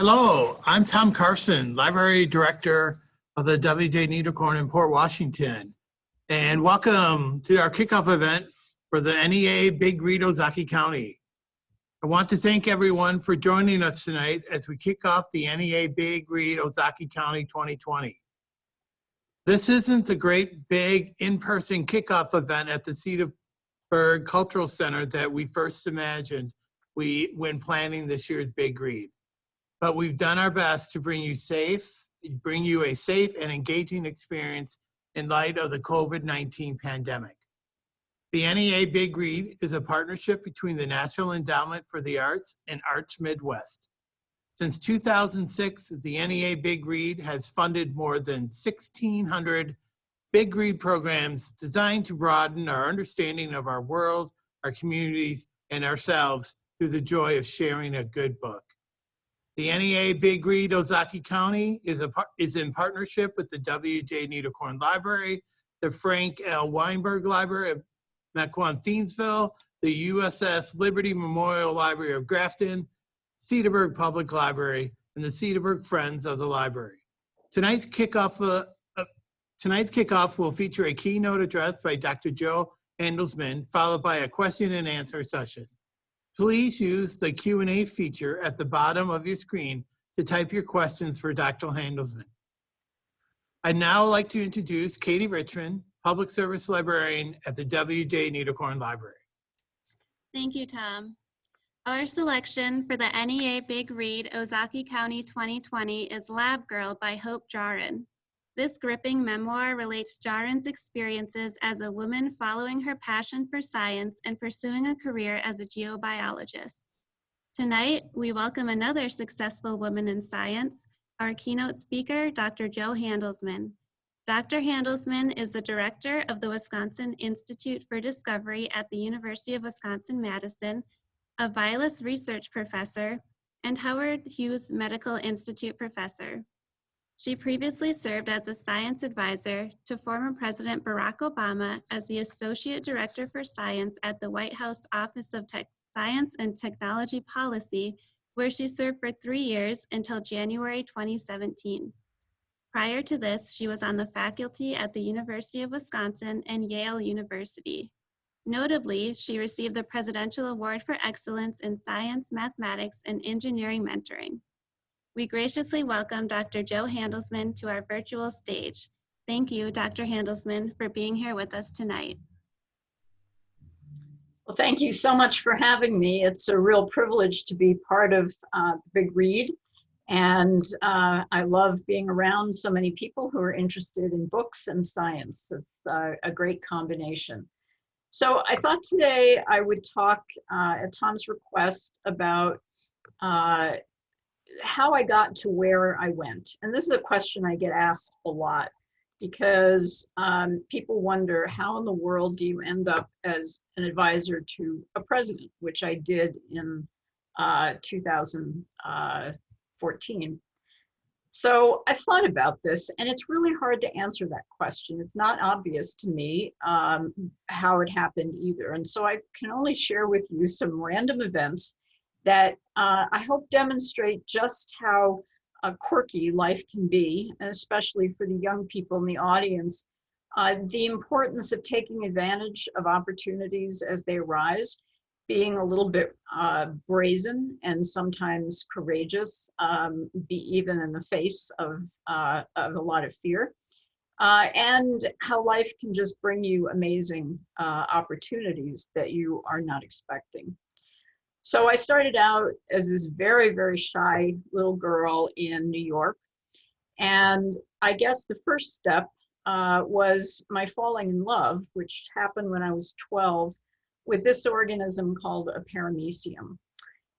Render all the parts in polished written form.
Hello, I'm Tom Carson, Library Director of the W.J. Niederkorn in Port Washington. And welcome to our kickoff event for the NEA Big Read Ozaukee County. I want to thank everyone for joining us tonight as we kick off the NEA Big Read Ozaukee County 2020. This isn't the great big in-person kickoff event at the Cedarburg Cultural Center that we first imagined when planning this year's Big Read. But we've done our best to bring you a safe and engaging experience in light of the COVID-19 pandemic. The NEA Big Read is a partnership between the National Endowment for the Arts and Arts Midwest. Since 2006, the NEA Big Read has funded more than 1,600 Big Read programs designed to broaden our understanding of our world, our communities, and ourselves through the joy of sharing a good book. The NEA Big Read Ozaukee County is in partnership with the W.J. Niederkorn Library, the Frank L. Weinberg Library of Mequon-Thiensville, the USS Liberty Memorial Library of Grafton, Cedarburg Public Library, and the Cedarburg Friends of the Library. Tonight's kickoff will feature a keynote address by Dr. Joe Handelsman, followed by a question and answer session. Please use the Q&A feature at the bottom of your screen to type your questions for Dr. Handelsman. I'd now like to introduce Katie Richmond, Public Service Librarian at the W.J. Niederkorn Library. Thank you, Tom. Our selection for the NEA Big Read Ozaukee County 2020 is Lab Girl by Hope Jahren. This gripping memoir relates Jahren's experiences as a woman following her passion for science and pursuing a career as a geobiologist. Tonight, we welcome another successful woman in science, our keynote speaker, Dr. Joe Handelsman. Dr. Handelsman is the director of the Wisconsin Institute for Discovery at the University of Wisconsin-Madison, a Vilas Research Professor, and Howard Hughes Medical Institute Professor. She previously served as a science advisor to former President Barack Obama as the Associate Director for Science at the White House Office of Science and Technology Policy, where she served for 3 years until January 2017. Prior to this, she was on the faculty at the University of Wisconsin and Yale University. Notably, she received the Presidential Award for Excellence in Science, Mathematics, and Engineering Mentoring. We graciously welcome Dr. Joe Handelsman to our virtual stage. Thank you, Dr. Handelsman, for being here with us tonight. Well, thank you so much for having me. It's a real privilege to be part of the Big Read. And I love being around so many people who are interested in books and science. It's a great combination. So I thought today I would talk at Tom's request about how I got to where I went. And this is a question I get asked a lot because people wonder, how in the world do you end up as an advisor to a president, which I did in 2014. So I thought about this, and it's really hard to answer that question. It's not obvious to me how it happened either. And so I can only share with you some random events that I hope demonstrate just how quirky life can be, and especially for the young people in the audience, the importance of taking advantage of opportunities as they arise, being a little bit brazen and sometimes courageous, even in the face of a lot of fear, and how life can just bring you amazing opportunities that you are not expecting. So I started out as this very, very shy little girl in New York. And I guess the first step was my falling in love, which happened when I was 12, with this organism called a paramecium.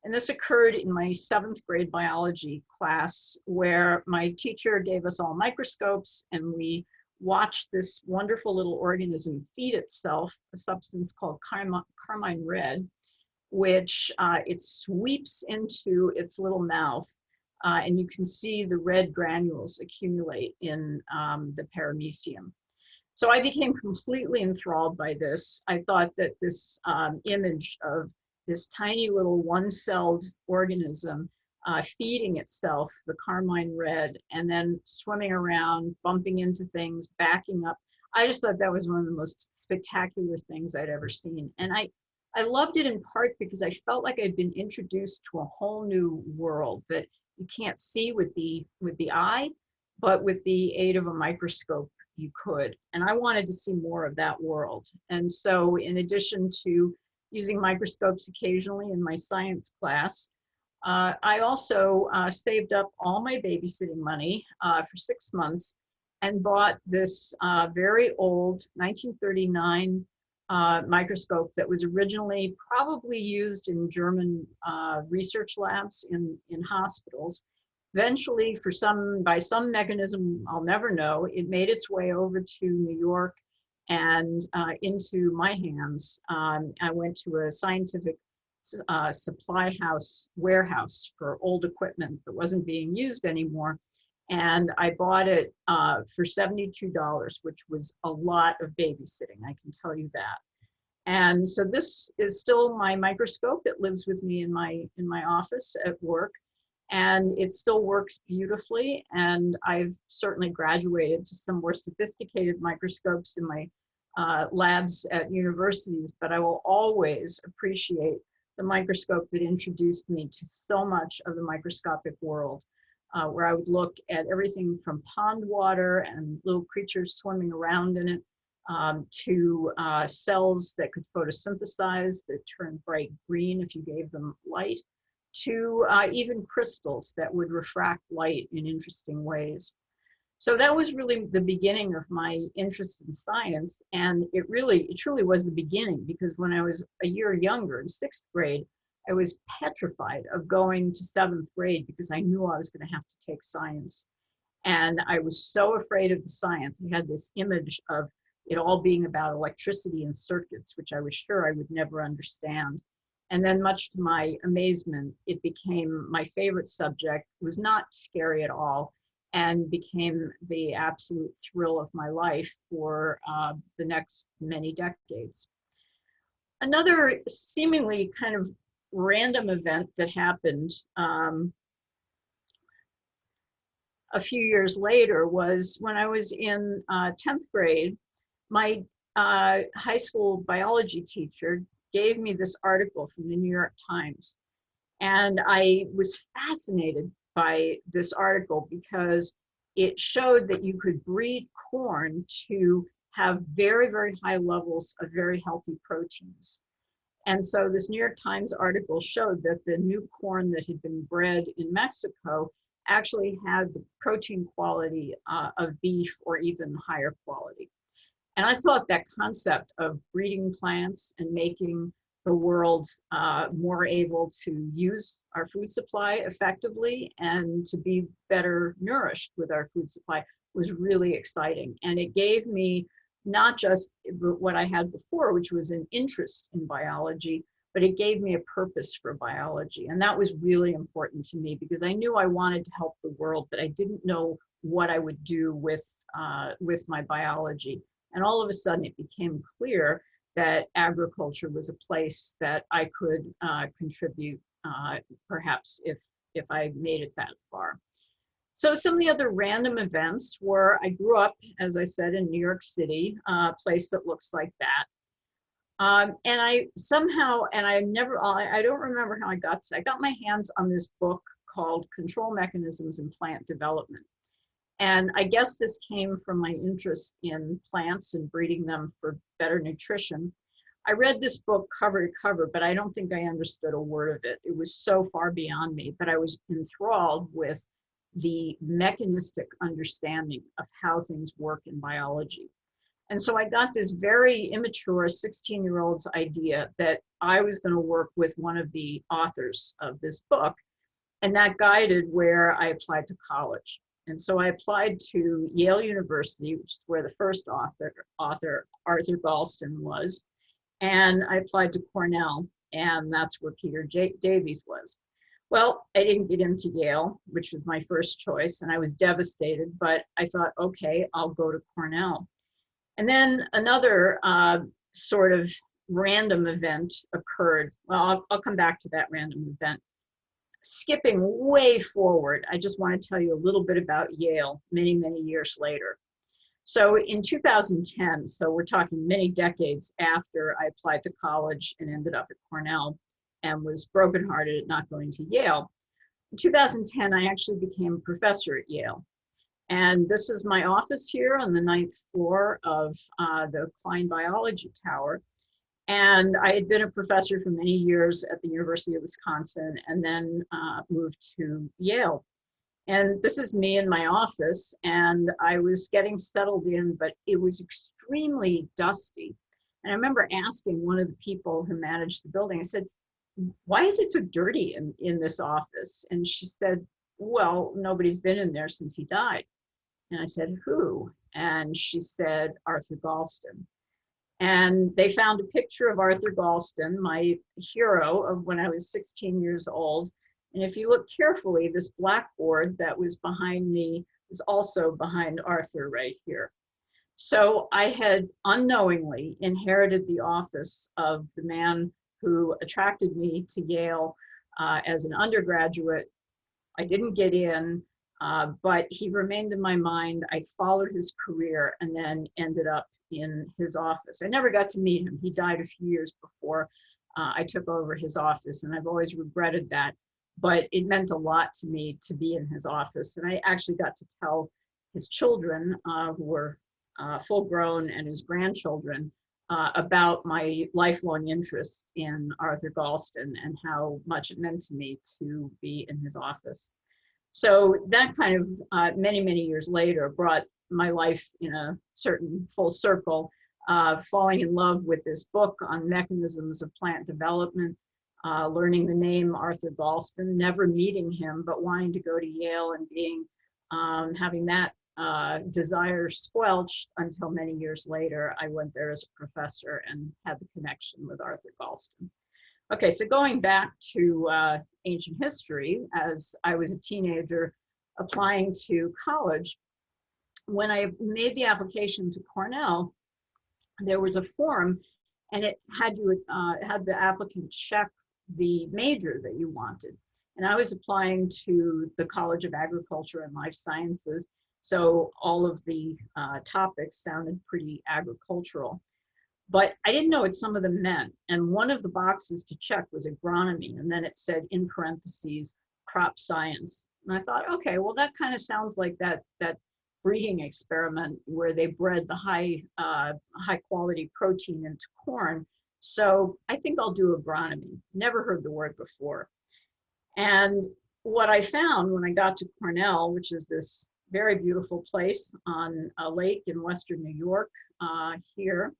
And this occurred in my 7th grade biology class, where my teacher gave us all microscopes and we watched this wonderful little organism feed itself a substance called carmine red, which it sweeps into its little mouth, and you can see the red granules accumulate in the paramecium. So I became completely enthralled by this. I thought that this image of this tiny little one-celled organism feeding itself the carmine red, and then swimming around, bumping into things, backing up. I just thought that was one of the most spectacular things I'd ever seen. And I loved it in part because I felt like I'd been introduced to a whole new world that you can't see with the eye, but with the aid of a microscope, you could. And I wanted to see more of that world. And so in addition to using microscopes occasionally in my science class, I also saved up all my babysitting money for 6 months and bought this very old 1939 microscope that was originally probably used in German research labs in hospitals. Eventually, by some mechanism I'll never know, it made its way over to New York and into my hands. I went to a scientific supply warehouse for old equipment that wasn't being used anymore. And I bought it for $72, which was a lot of babysitting, I can tell you that. And so this is still my microscope. It lives with me in my office at work, and it still works beautifully. And I've certainly graduated to some more sophisticated microscopes in my labs at universities, but I will always appreciate the microscope that introduced me to so much of the microscopic world, where I would look at everything from pond water and little creatures swimming around in it, to cells that could photosynthesize, that turn bright green if you gave them light, to even crystals that would refract light in interesting ways. So that was really the beginning of my interest in science. And it truly was the beginning, because when I was a year younger, in 6th grade, I was petrified of going to 7th grade because I knew I was going to have to take science. And I was so afraid of the science. I had this image of it all being about electricity and circuits, which I was sure I would never understand. And then, much to my amazement, it became my favorite subject. It was not scary at all, and became the absolute thrill of my life for the next many decades. Another seemingly kind of random event that happened a few years later was when I was in 10th grade. My high school biology teacher gave me this article from the New York Times. And I was fascinated by this article because it showed that you could breed corn to have very, very high levels of very healthy proteins. And so this New York Times article showed that the new corn that had been bred in Mexico actually had the protein quality of beef, or even higher quality. And I thought that concept of breeding plants and making the world more able to use our food supply effectively and to be better nourished with our food supply was really exciting. And it gave me not just what I had before, which was an interest in biology, but it gave me a purpose for biology. And that was really important to me because I knew I wanted to help the world, but I didn't know what I would do with my biology. And all of a sudden it became clear that agriculture was a place that I could contribute, perhaps if I made it that far. So some of the other random events were, I grew up, as I said, in New York City, a place that looks like that. And I somehow, and I don't remember how I got my hands on this book called Control Mechanisms in Plant Development. And I guess this came from my interest in plants and breeding them for better nutrition. I read this book cover to cover, but I don't think I understood a word of it. It was so far beyond me, but I was enthralled with the mechanistic understanding of how things work in biology. And so I got this very immature 16-year-old's idea that I was going to work with one of the authors of this book, and that guided where I applied to college. And so I applied to Yale University, which is where the first author, Arthur Galston, was. And I applied to Cornell, and that's where Peter Davies was. Well, I didn't get into Yale, which was my first choice, and I was devastated, but I thought, okay, I'll go to Cornell. And then another sort of random event occurred. Well, I'll come back to that random event. skipping way forward, I just want to tell you a little bit about Yale many, many years later. So in 2010, so we're talking many decades after I applied to college and ended up at Cornell and was brokenhearted at not going to Yale. In 2010, I actually became a professor at Yale. And this is my office here on the 9th floor of the Klein Biology Tower. And I had been a professor for many years at the University of Wisconsin and then moved to Yale. And this is me in my office, and I was getting settled in, but it was extremely dusty. And I remember asking one of the people who managed the building, I said, why is it so dirty in this office? And she said, well, nobody's been in there since he died. And I said, who? And she said, Arthur Galston. And they found a picture of Arthur Galston, my hero of when I was 16 years old. And if you look carefully, this blackboard that was behind me was also behind Arthur right here. So I had unknowingly inherited the office of the man who attracted me to Yale as an undergraduate. I didn't get in, but he remained in my mind. I followed his career and then ended up in his office. I never got to meet him. He died a few years before I took over his office, and I've always regretted that. But it meant a lot to me to be in his office. And I actually got to tell his children, who were full grown, and his grandchildren, about my lifelong interest in Arthur Galston and how much it meant to me to be in his office. So that kind of many, many years later brought my life in a certain full circle, falling in love with this book on mechanisms of plant development, learning the name Arthur Galston, never meeting him, but wanting to go to Yale and being, having that desire squelched until many years later, I went there as a professor and had the connection with Arthur Galston. Okay, so going back to ancient history, as I was a teenager applying to college, when I made the application to Cornell, there was a form, and it had you had the applicant check the major that you wanted. And I was applying to the College of Agriculture and Life Sciences, so all of the topics sounded pretty agricultural. But I didn't know what some of them meant. And one of the boxes to check was agronomy, and then it said in parentheses, crop science. And I thought, okay, well, that kind of sounds like that breeding experiment where they bred the high quality protein into corn. So I think I'll do agronomy. Never heard the word before. And what I found when I got to Cornell, which is this very beautiful place on a lake in Western New York here,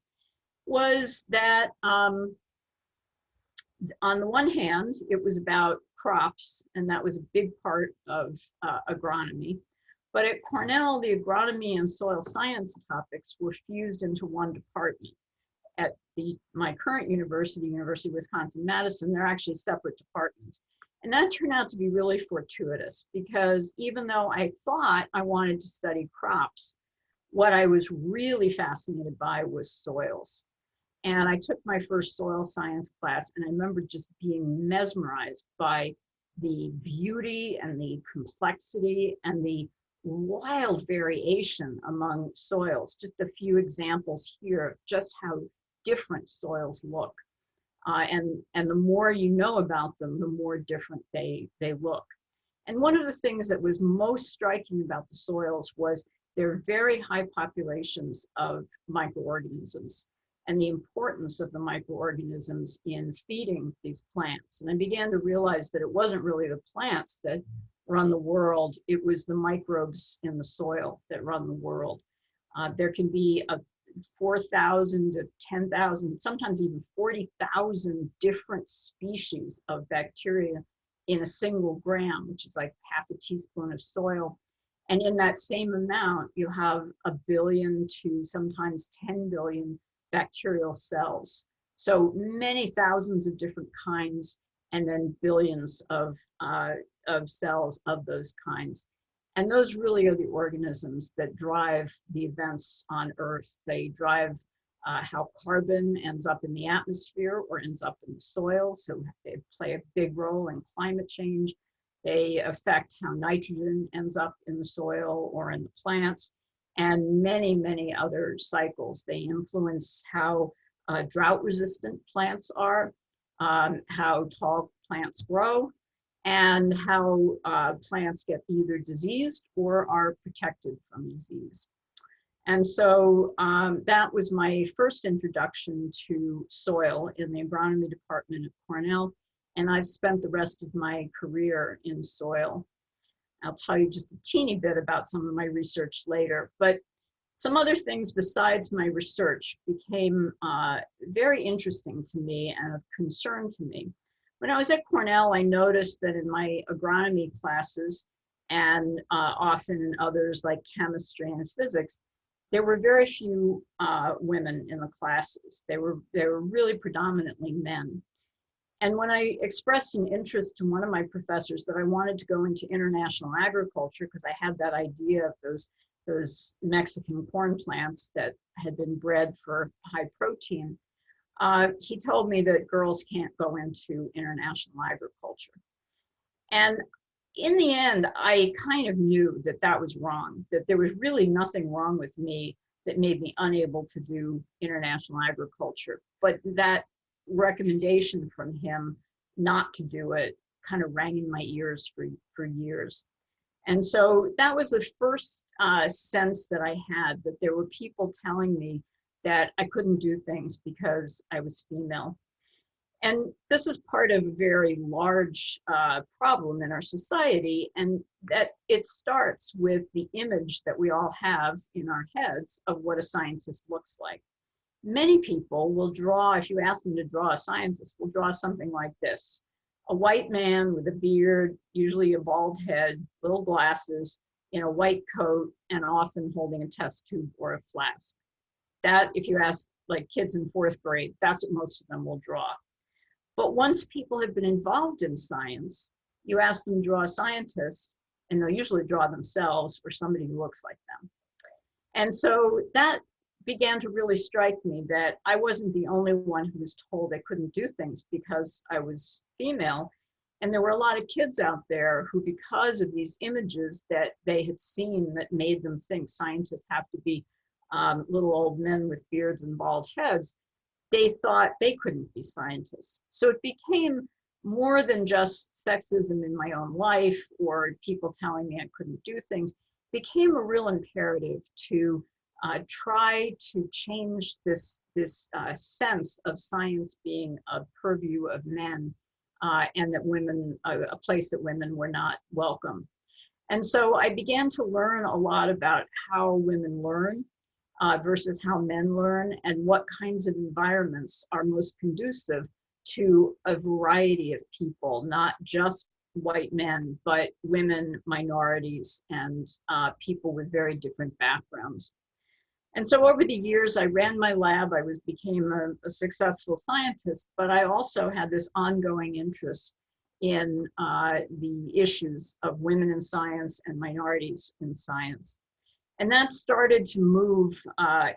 was that on the one hand, it was about crops, and that was a big part of agronomy. But at Cornell, the agronomy and soil science topics were fused into one department. At my current university, University of Wisconsin-Madison, they're actually separate departments. And that turned out to be really fortuitous, because even though I thought I wanted to study crops, what I was really fascinated by was soils. And I took my first soil science class, and I remember just being mesmerized by the beauty and the complexity and the wild variation among soils. Just a few examples here of just how different soils look. And the more you know about them, the more different they look. And one of the things that was most striking about the soils was their very high populations of microorganisms and the importance of the microorganisms in feeding these plants. And I began to realize that it wasn't really the plants that run the world, it was the microbes in the soil that run the world. There can be 4,000 to 10,000, sometimes even 40,000 different species of bacteria in a single gram, which is like half a teaspoon of soil. And in that same amount, you have 1 billion to sometimes 10 billion bacterial cells. So many thousands of different kinds, and then billions of cells of those kinds. And those really are the organisms that drive the events on Earth. They drive how carbon ends up in the atmosphere or ends up in the soil. So they play a big role in climate change. They affect how nitrogen ends up in the soil or in the plants, and many, many other cycles. They influence how drought-resistant plants are, how tall plants grow, and how plants get either diseased or are protected from disease. And so that was my first introduction to soil in the agronomy department at Cornell, and I've spent the rest of my career in soil. I'll tell you just a teeny bit about some of my research later, but some other things besides my research became very interesting to me and of concern to me. When I was at Cornell, I noticed that in my agronomy classes and often in others like chemistry and physics, there were very few women in the classes. They were really predominantly men. And when I expressed an interest to one of my professors that I wanted to go into international agriculture because I had that idea of those Mexican corn plants that had been bred for high protein, he told me that girls can't go into international agriculture. And in the end, I kind of knew that that was wrong, that there was really nothing wrong with me that made me unable to do international agriculture. But that recommendation from him not to do it kind of rang in my ears for years. And so that was the first sense that I had, that there were people telling me that I couldn't do things because I was female. And this is part of a very large problem in our society, and that it starts with the image that we all have in our heads of what a scientist looks like. Many people will draw, if you ask them to draw a scientist, will draw something like this: a white man with a beard, usually a bald head, little glasses, in a white coat, and often holding a test tube or a flask. That, if you ask like kids in 4th grade, that's what most of them will draw. But once people have been involved in science, you ask them to draw a scientist, and they'll usually draw themselves or somebody who looks like them. And so that began to really strike me that I wasn't the only one who was told I couldn't do things because I was female. And there were a lot of kids out there who, because of these images that they had seen that made them think scientists have to be little old men with beards and bald heads, they thought they couldn't be scientists. So it became more than just sexism in my own life or people telling me I couldn't do things. It became a real imperative to try to change this sense of science being a purview of men, and that women, a place that women were not welcome. And so I began to learn a lot about how women learn versus how men learn, and what kinds of environments are most conducive to a variety of people, not just white men, but women, minorities, and people with very different backgrounds. And so over the years, I ran my lab, I became a successful scientist, but I also had this ongoing interest in the issues of women in science and minorities in science. And that started to move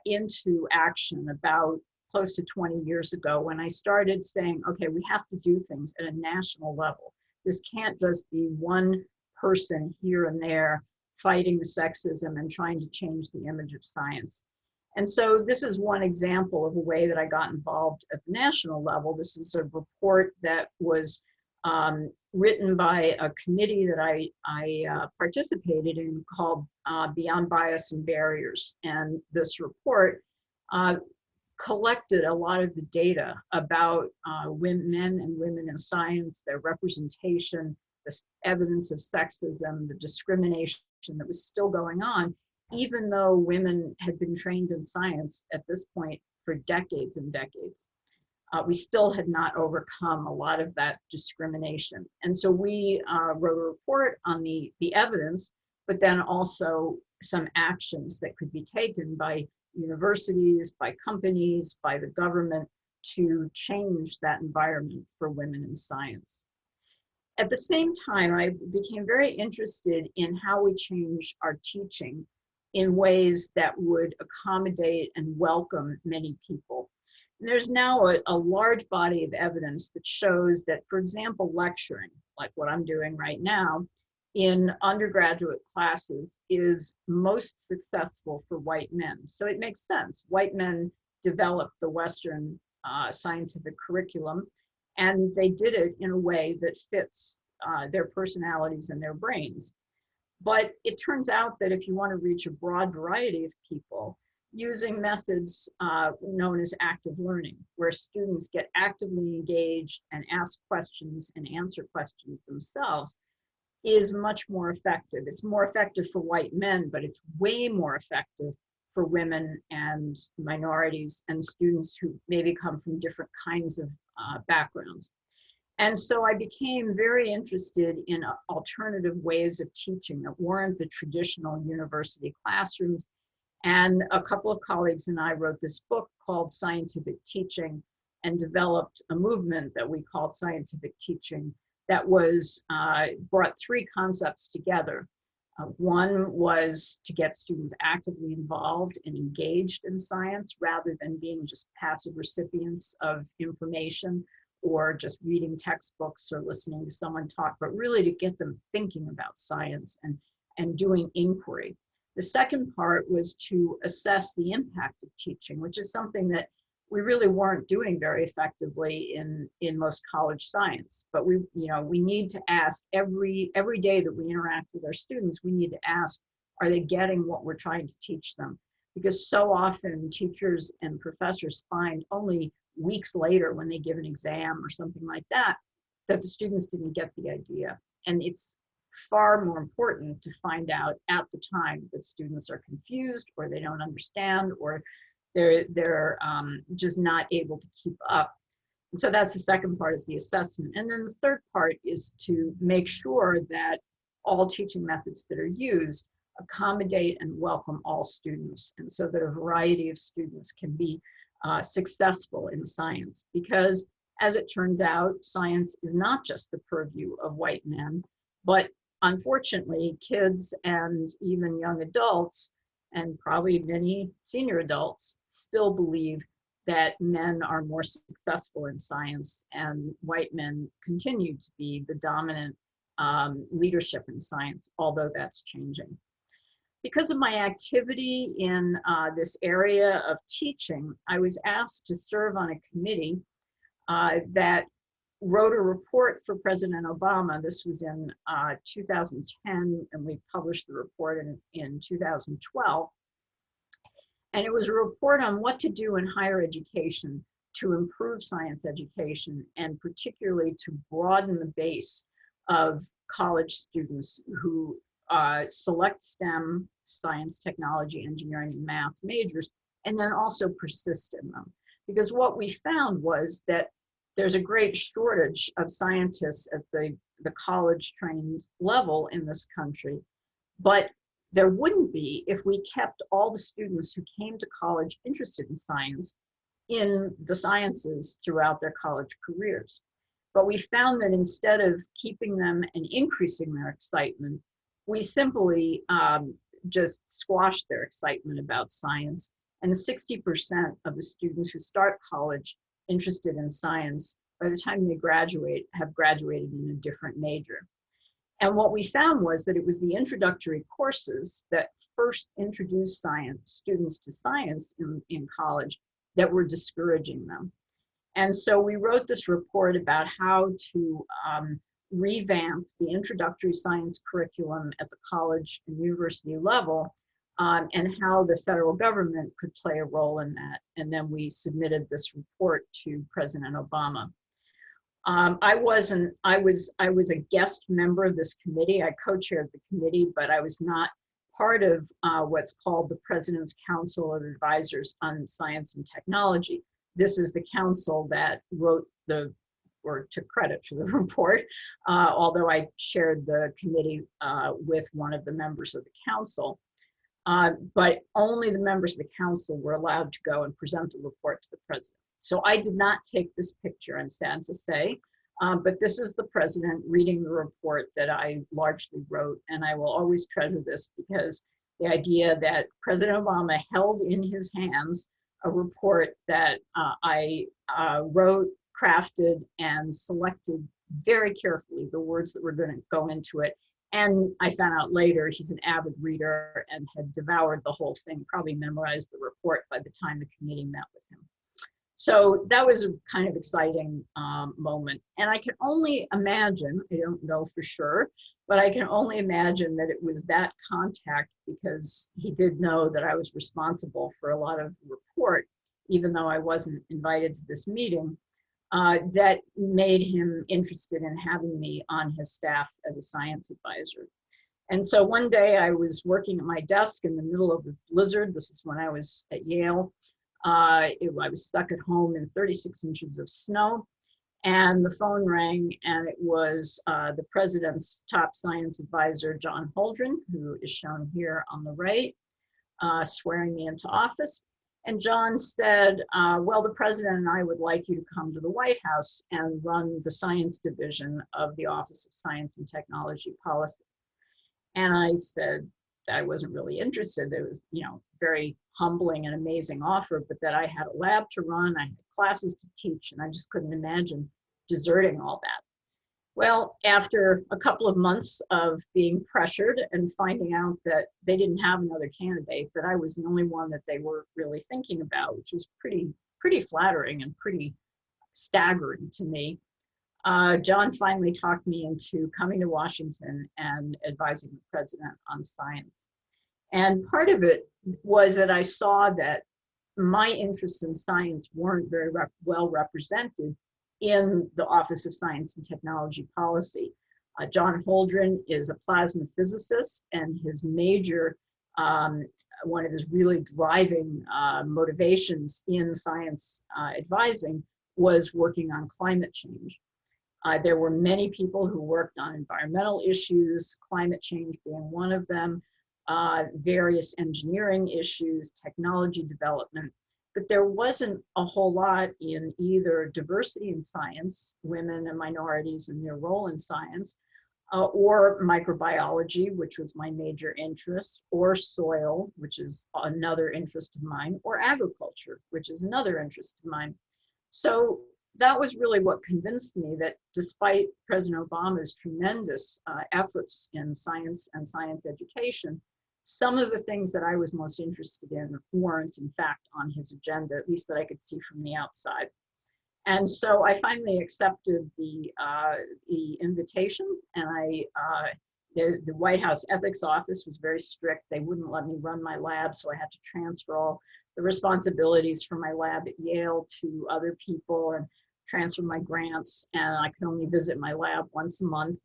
into action about close to 20 years ago, when I started saying, okay, we have to do things at a national level. This can't just be one person here and there fighting the sexism and trying to change the image of science. And so this is one example of a way that I got involved at the national level. This is a report that was written by a committee that I participated in called Beyond Bias and Barriers. And this report collected a lot of the data about men and women in science, their representation, the evidence of sexism, the discrimination that was still going on, even though women had been trained in science at this point for decades and decades. We still had not overcome a lot of that discrimination. And so we wrote a report on the evidence, but then also some actions that could be taken by universities, by companies, by the government to change that environment for women in science. At the same time, I became very interested in how we change our teaching in ways that would accommodate and welcome many people. And there's now a large body of evidence that shows that, for example, lecturing, like what I'm doing right now, in undergraduate classes is most successful for white men. So it makes sense. White men developed the Western scientific curriculum, and they did it in a way that fits their personalities and their brains. But it turns out that if you want to reach a broad variety of people, using methods known as active learning, where students get actively engaged and ask questions and answer questions themselves, is much more effective. It's more effective for white men, but it's way more effective for women and minorities and students who maybe come from different kinds of backgrounds. And so I became very interested in alternative ways of teaching that weren't the traditional university classrooms. And a couple of colleagues and I wrote this book called Scientific Teaching and developed a movement that we called Scientific Teaching that was brought three concepts together. One was to get students actively involved and engaged in science rather than being just passive recipients of information or just reading textbooks or listening to someone talk, but really to get them thinking about science and doing inquiry. The second part was to assess the impact of teaching, which is something that we really weren't doing very effectively in most college science. But we need to ask every day that we interact with our students, we need to ask, are they getting what we're trying to teach them? Because so often teachers and professors find only weeks later when they give an exam or something like that, that the students didn't get the idea. And it's far more important to find out at the time that students are confused or they don't understand or they're just not able to keep up. And so that's the second part, is the assessment. And then the third part is to make sure that all teaching methods that are used accommodate and welcome all students, and so that a variety of students can be successful in science. Because as it turns out, science is not just the purview of white men, but unfortunately, kids and even young adults, and probably many senior adults, still believe that men are more successful in science and white men continue to be the dominant leadership in science, although that's changing. Because of my activity in this area of teaching, I was asked to serve on a committee that wrote a report for President Obama. This was in 2010, and we published the report in 2012. And it was a report on what to do in higher education to improve science education, and particularly to broaden the base of college students who select STEM, science, technology, engineering, and math majors, and then also persist in them. Because what we found was that there's a great shortage of scientists at the college trained level in this country, but there wouldn't be if we kept all the students who came to college interested in science in the sciences throughout their college careers. But we found that instead of keeping them and increasing their excitement, we simply just squashed their excitement about science. And 60% of the students who start college interested in science, by the time they graduate, have graduated in a different major. And what we found was that it was the introductory courses that first introduced students to science in college that were discouraging them. And so we wrote this report about how to revamp the introductory science curriculum at the college and university level, and how the federal government could play a role in that. And then we submitted this report to President Obama. I was a guest member of this committee. I co-chaired the committee, but I was not part of what's called the President's Council of Advisors on Science and Technology. This is the council that wrote or took credit for the report, although I shared the committee with one of the members of the council. But only the members of the council were allowed to go and present the report to the president. So I did not take this picture, I'm sad to say, but this is the president reading the report that I largely wrote, and I will always treasure this because the idea that President Obama held in his hands a report that I wrote, crafted, and selected very carefully the words that were going to go into it. And I found out later he's an avid reader and had devoured the whole thing, probably memorized the report by the time the committee met with him. So that was a kind of exciting moment. And I can only imagine, I don't know for sure, but I can only imagine that it was that contact, because he did know that I was responsible for a lot of the report, even though I wasn't invited to this meeting, that made him interested in having me on his staff as a science advisor. And so one day I was working at my desk in the middle of a blizzard. This is when I was at Yale. I was stuck at home in 36 inches of snow, and the phone rang, and it was the president's top science advisor, John Holdren, who is shown here on the right, swearing me into office. And John said, well, the president and I would like you to come to the White House and run the science division of the Office of Science and Technology Policy. And I said I wasn't really interested. It was, very humbling and amazing offer, but that I had a lab to run, I had classes to teach, and I just couldn't imagine deserting all that. Well, after a couple of months of being pressured and finding out that they didn't have another candidate, that I was the only one that they were really thinking about, which was pretty flattering and pretty staggering to me. John finally talked me into coming to Washington and advising the president on science. And part of it was that I saw that my interests in science weren't very well represented in the Office of Science and Technology Policy. John Holdren is a plasma physicist, and his major, one of his really driving motivations in science advising was working on climate change. There were many people who worked on environmental issues, climate change being one of them, various engineering issues, technology development, but there wasn't a whole lot in either diversity in science, women and minorities and their role in science, or microbiology, which was my major interest, or soil, which is another interest of mine, or agriculture, which is another interest of mine. So that was really what convinced me that despite President Obama's tremendous efforts in science and science education, some of the things that I was most interested in weren't, in fact, on his agenda, at least that I could see from the outside. And so I finally accepted the invitation, and the White House Ethics Office was very strict. They wouldn't let me run my lab, so I had to transfer all the responsibilities for my lab at Yale to other people and transfer my grants, and I could only visit my lab once a month.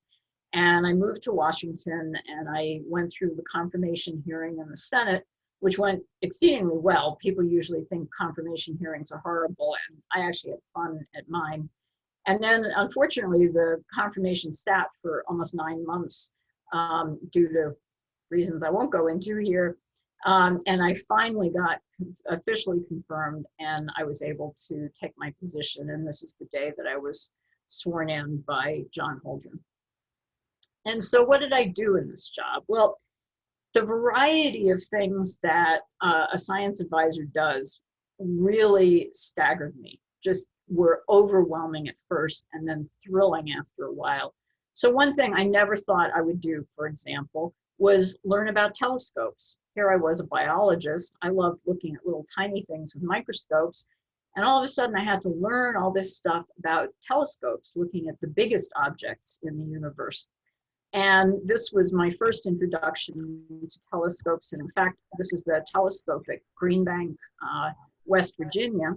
And I moved to Washington, and I went through the confirmation hearing in the Senate, which went exceedingly well. People usually think confirmation hearings are horrible, and I actually had fun at mine. And then, unfortunately, the confirmation sat for almost 9 months due to reasons I won't go into here. And I finally got officially confirmed, and I was able to take my position. And this is the day that I was sworn in by John Holdren. And so what did I do in this job? Well, the variety of things that a science advisor does really staggered me, just were overwhelming at first and then thrilling after a while. So one thing I never thought I would do, for example, was learn about telescopes. Here I was a biologist. I loved looking at little tiny things with microscopes. And all of a sudden I had to learn all this stuff about telescopes, looking at the biggest objects in the universe. And this was my first introduction to telescopes. And in fact, this is the telescope at Green Bank, West Virginia.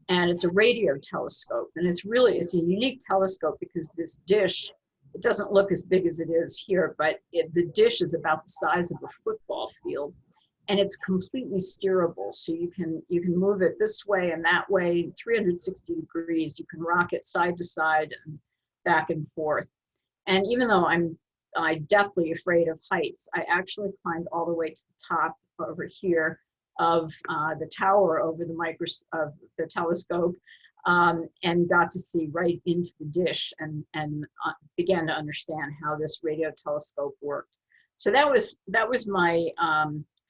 And it's a radio telescope. And it's a unique telescope because this dish, it doesn't look as big as it is here, but the dish is about the size of a football field. And it's completely steerable. So you can move it this way and that way, 360 degrees. You can rock it side to side and back and forth. And even though I'm deathly afraid of heights, I actually climbed all the way to the top over here of the tower over the telescope, and got to see right into the dish and began to understand how this radio telescope worked. So that was my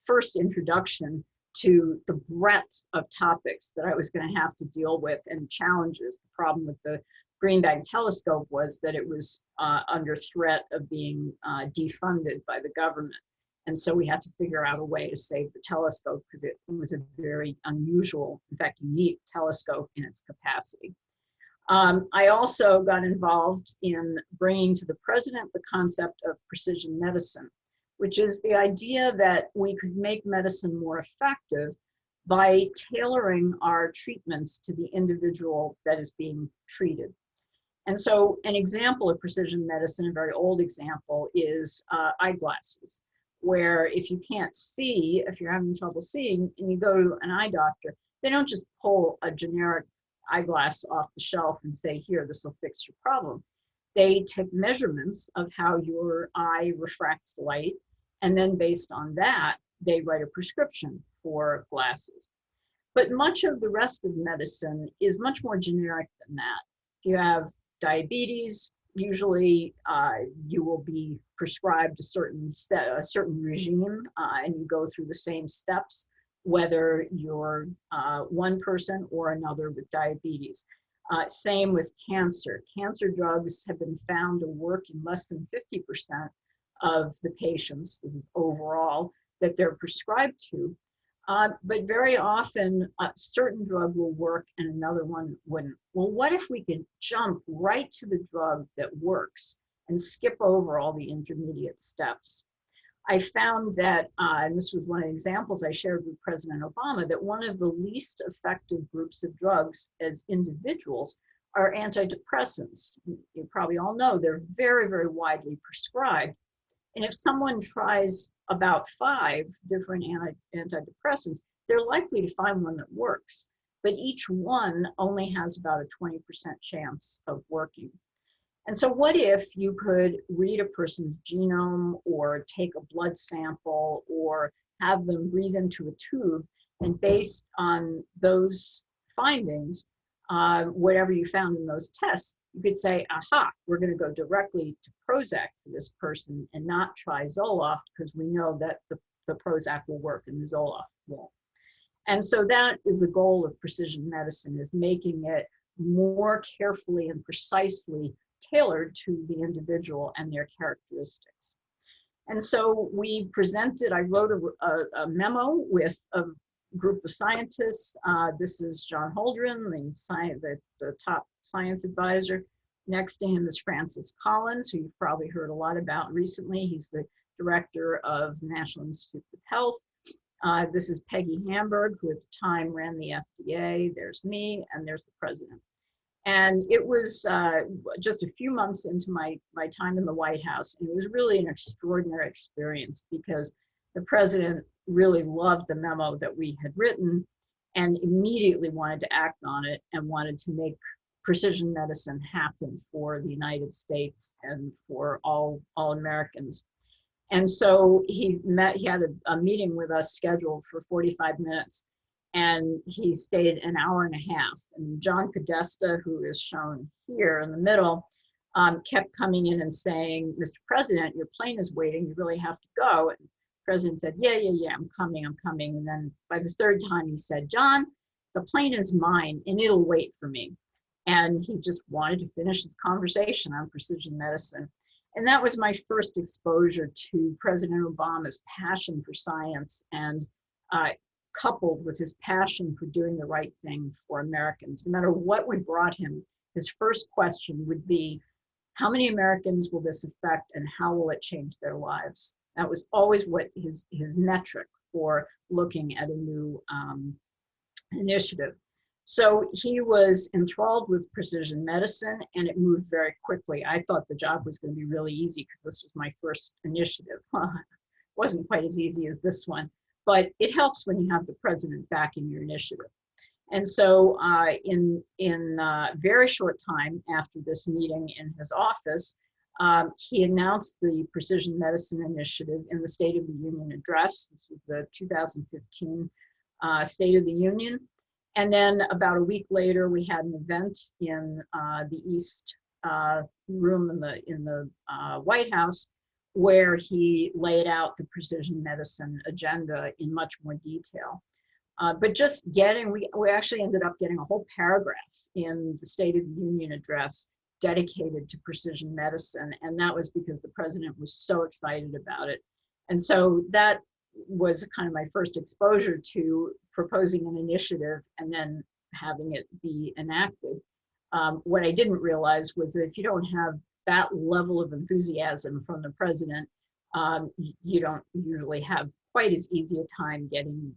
first introduction to the breadth of topics that I was going to have to deal with and challenges. The problem with the Green Bag telescope was that it was under threat of being defunded by the government. And so we had to figure out a way to save the telescope because it was a very unusual, in fact, unique telescope in its capacity. I also got involved in bringing to the president the concept of precision medicine, which is the idea that we could make medicine more effective by tailoring our treatments to the individual that is being treated. And so an example of precision medicine, a very old example, is eyeglasses, where if you can't see, if you're having trouble seeing and you go to an eye doctor, they don't just pull a generic eyeglass off the shelf and say, here, this will fix your problem. They take measurements of how your eye refracts light, and then based on that, they write a prescription for glasses. But much of the rest of medicine is much more generic than that. If you have diabetes, usually you will be prescribed a certain regime, and you go through the same steps, whether you're one person or another with diabetes. Same with cancer. Cancer drugs have been found to work in less than 50% of the patients, this is overall, that they're prescribed to. But very often a certain drug will work and another one wouldn't. Well, what if we could jump right to the drug that works and skip over all the intermediate steps? I found that, and this was one of the examples I shared with President Obama, that one of the least effective groups of drugs as individuals are antidepressants. You probably all know they're very, very widely prescribed. And if someone tries about 5 different antidepressants, they're likely to find one that works. But each one only has about a 20% chance of working. And so what if you could read a person's genome or take a blood sample or have them breathe into a tube, and based on those findings, whatever you found in those tests, you could say, aha, we're going to go directly to Prozac for this person and not try Zoloft because we know that the Prozac will work and the Zoloft won't. And so that is the goal of precision medicine, is making it more carefully and precisely tailored to the individual and their characteristics. And so we presented, I wrote a memo with a group of scientists. This is John Holdren, the top science advisor. Next to him is Francis Collins, who you've probably heard a lot about recently. He's the director of the National Institute of Health. This is Peggy Hamburg, who at the time ran the FDA. There's me, and there's the president. And it was just a few months into my time in the White House, and it was really an extraordinary experience because the president really loved the memo that we had written and immediately wanted to act on it and wanted to make precision medicine happen for the United States and for all Americans. And so he had a meeting with us scheduled for 45 minutes, and he stayed an hour and a half. And John Podesta, who is shown here in the middle, kept coming in and saying, Mr. President, your plane is waiting, you really have to go. And the president said, yeah, I'm coming. And then by the third time he said, John, the plane is mine and it'll wait for me. And he just wanted to finish his conversation on precision medicine. And that was my first exposure to President Obama's passion for science, and coupled with his passion for doing the right thing for Americans. No matter what we brought him, his first question would be, how many Americans will this affect and how will it change their lives? That was always what his metric for looking at a new initiative. So he was enthralled with precision medicine, and it moved very quickly. I thought the job was going to be really easy because this was my first initiative. It wasn't quite as easy as this one, but it helps when you have the president backing your initiative. And so in a very short time after this meeting in his office, he announced the Precision Medicine Initiative in the State of the Union address. This was the 2015 State of the Union. And then about a week later, we had an event in the East room in the White House, where he laid out the precision medicine agenda in much more detail. But just getting, we actually ended up getting a whole paragraph in the State of the Union address dedicated to precision medicine. And that was because the president was so excited about it. And so that was kind of my first exposure to proposing an initiative and then having it be enacted. What I didn't realize was that if you don't have that level of enthusiasm from the president, you don't usually have quite as easy a time getting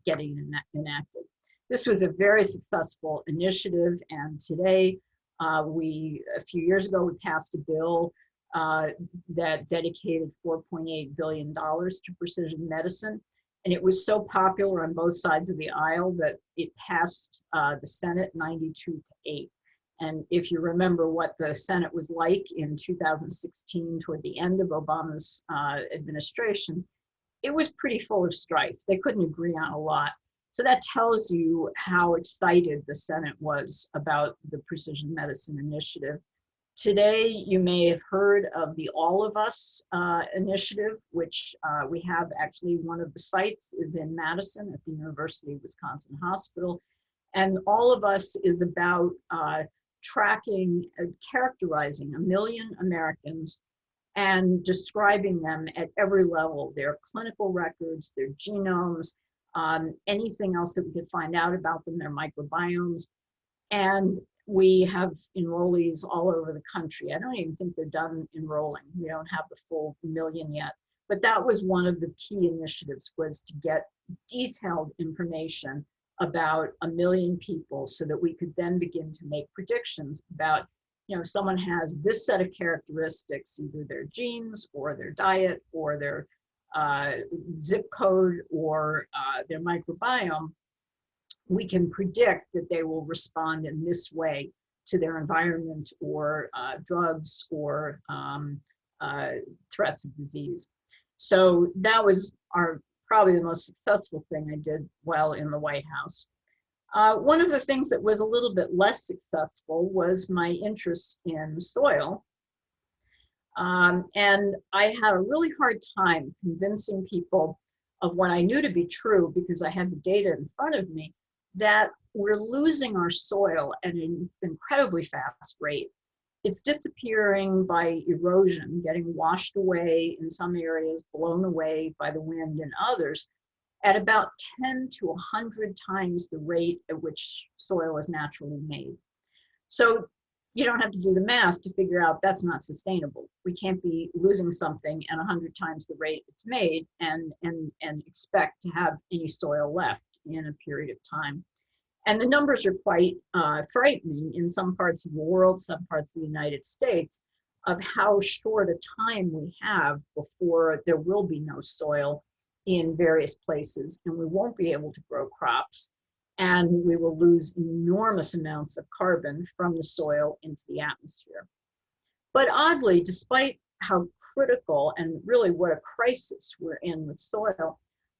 enacted. This was a very successful initiative, and today a few years ago, we passed a bill that dedicated $4.8 billion to precision medicine. And it was so popular on both sides of the aisle that it passed the Senate 92-8. And if you remember what the Senate was like in 2016, toward the end of Obama's administration, it was pretty full of strife. They couldn't agree on a lot. So that tells you how excited the Senate was about the precision medicine initiative. Today, you may have heard of the All of Us initiative, which we have actually one of the sites is in Madison at the University of Wisconsin Hospital. And All of Us is about tracking, characterizing 1 million Americans and describing them at every level, their clinical records, their genomes, anything else that we could find out about them, their microbiomes. And we have enrollees all over the country. I don't even think they're done enrolling. We don't have the full 1 million yet. But that was one of the key initiatives, was to get detailed information about 1 million people so that we could then begin to make predictions about, if someone has this set of characteristics, either their genes or their diet or their zip code or their microbiome, we can predict that they will respond in this way to their environment or drugs or threats of disease. So that was probably the most successful thing I did while in the White House. One of the things that was a little bit less successful was my interest in soil. And I had a really hard time convincing people of what I knew to be true, because I had the data in front of me, that we're losing our soil at an incredibly fast rate. It's disappearing by erosion, getting washed away in some areas, blown away by the wind in others, at about 10 to 100 times the rate at which soil is naturally made. So you don't have to do the math to figure out that's not sustainable. We can't be losing something at 100 times the rate it's made and expect to have any soil left in a period of time. And the numbers are quite frightening in some parts of the world, some parts of the United States, of how short a time we have before there will be no soil in various places, and we won't be able to grow crops, and we will lose enormous amounts of carbon from the soil into the atmosphere. But oddly, despite how critical and really what a crisis we're in with soil,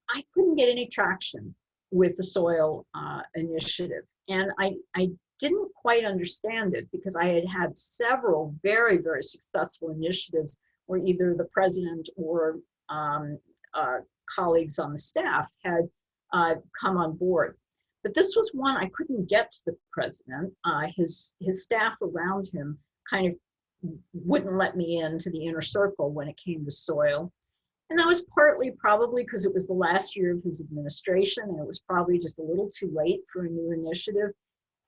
I couldn't get any traction with the soil initiative. And I didn't quite understand it, because I had had several very, very successful initiatives where either the president or colleagues on the staff had come on board. But this was one I couldn't get to the president. His staff around him kind of wouldn't let me into the inner circle when it came to soil. And that was partly probably because it was the last year of his administration, and it was probably just a little too late for a new initiative.